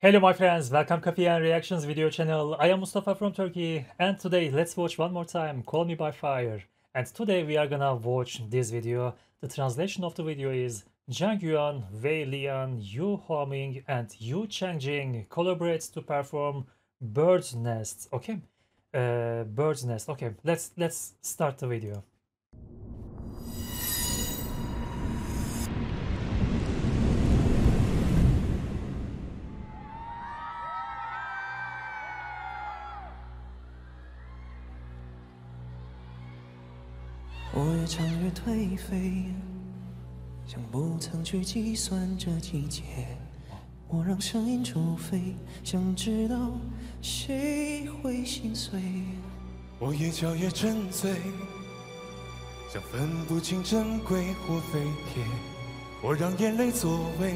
Hello my friends, welcome Coffee and Reactions video channel. I am Mustafa from Turkey and today let's watch one more time Call Me By Fire. And today we are gonna watch this video. The translation of the video is Jang Yuan, Wei Lian, Yu Huaming and Yu Changjing collaborates to perform Bird's Nest. Okay, Bird's Nest. Okay, let's start the video.我越唱越颓废，像不曾去计算这季节。我让声音出飞，想知道谁会心碎。我越嚼越沉醉，想分不清珍贵或废铁。我让眼泪作为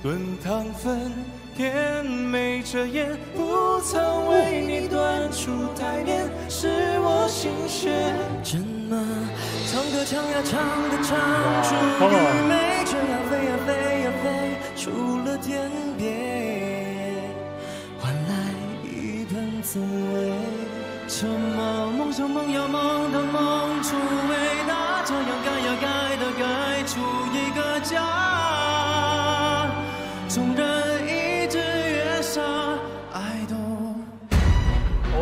炖汤粉，甜美着眼，不曾为你端出台面，是我心血。真吗？唱歌唱呀唱的唱出愚昧，这样飞呀飞呀飞出了天边，换来一盆滋味。什么梦想梦呀梦的梦出伟大，这样该呀该的该出一个家。纵然一直越傻，爱都。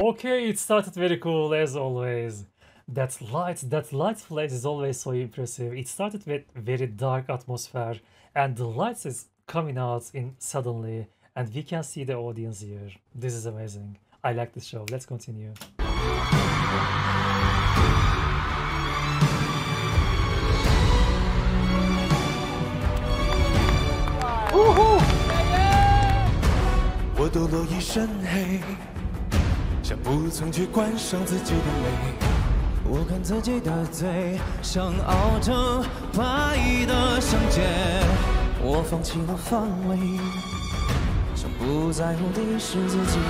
Okay, it started very cool as always. That light flash is always so impressive. It started with very dark atmosphere and the lights is coming out in suddenly and we can see the audience here. This is amazing. I like this show. Let's continue.我堕落一身黑，像不曾去观赏自己的美。我看自己的嘴，像熬着白的相见。我放弃了防卫，像不在乎的是自己的美。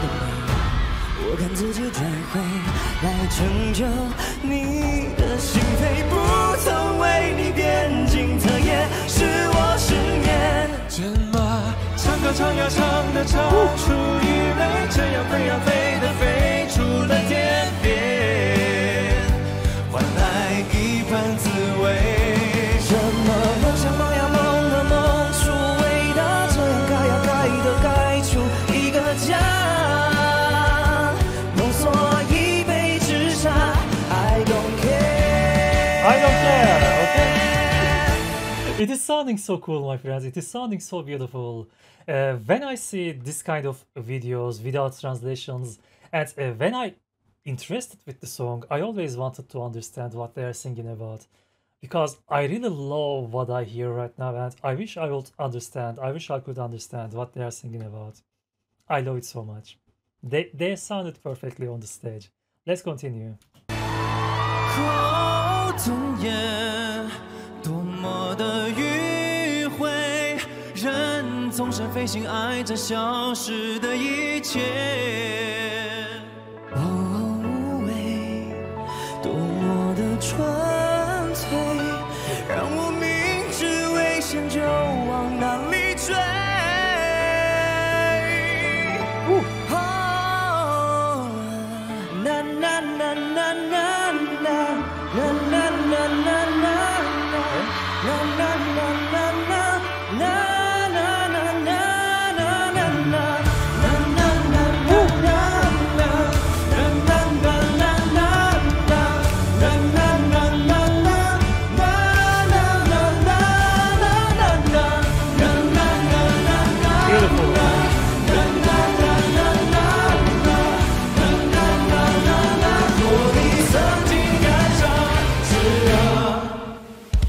我看自己追悔，来拯救你的心扉。不曾为你编进特页，是我失眠。真吗？唱歌唱呀唱的唱出愚昧，这样飞呀飞的飞出了天边，换来一盆滋味。什么梦想梦呀梦的梦出伟大，这样该呀该的该出一个家。梦所一杯之下 I don't care I don't care, okay? It is sounding so cool, my friends. It is sounding so beautiful. When I see this kind of videos without translations and when I interested with the song, I always wanted to understand what they are singing about because I really love what I hear right now and I wish I would understand. I wish I could understand what they are singing about. I love it so much. They sounded perfectly on the stage. Let's continue. 口尊严多么的迂回，人总是飞行爱着消失的一切。无畏多么的纯粹，让我明知危险就往哪里追。na na na na na na na na na na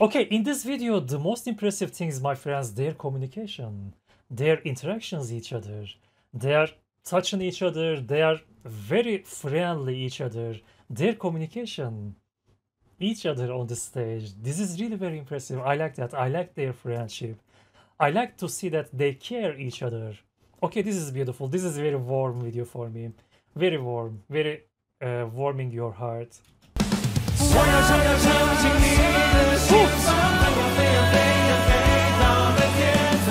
Okay, in this video, the most impressive thing is, my friends, their communication, their interactions each other. They are touching each other, they are very friendly each other. Their communication, each other on the stage. This is really very impressive. I like that. I like their friendship. I like to see that they care each other. Okay, this is beautiful. This is a very warm video for me. Very warm, very warming your heart. 我要唱呀唱进你的心房，飞呀飞呀飞呀飞到了天堂，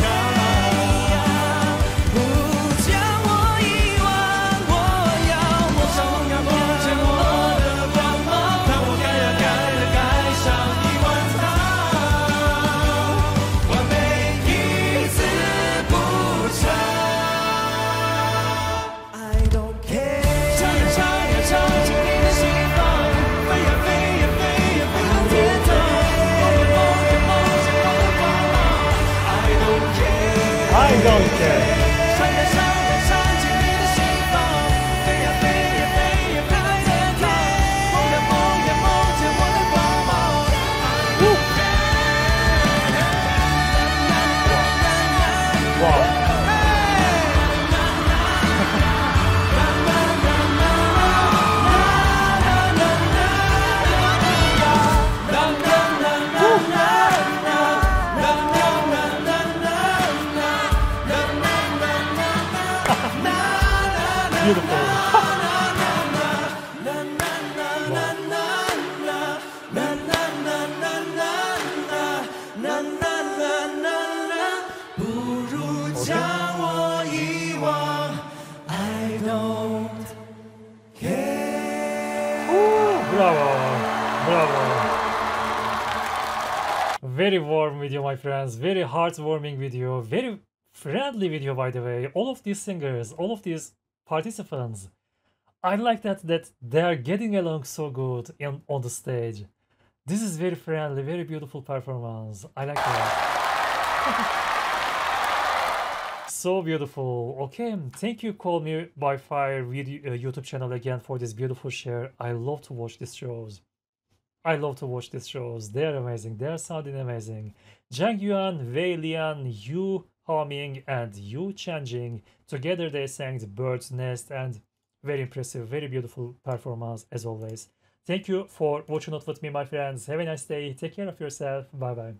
不见 Okay. 上呀上呀上进你的心房，飞呀飞呀飞呀飞到天堂，梦呀梦呀梦见我的光芒。哇！Beautiful. Bravo, bravo. Very warm video, my friends. Very heartwarming video. Very friendly video, by the way. All of these singers, all of these participants, I like that they are getting along so good on the stage. This is very friendly, very beautiful performance. I like that. So beautiful. Okay, thank you, Call Me by Fire video, YouTube channel again for this beautiful share. I love to watch these shows. I love to watch these shows. They are amazing. They are sounding amazing. Zhang Yuan, Wei Lian, Yu Haoming, and Yu Chanjing. Together they sang The Bird's Nest, and very impressive, very beautiful performance as always. Thank you for watching out with me, my friends. Have a nice day. Take care of yourself. Bye bye.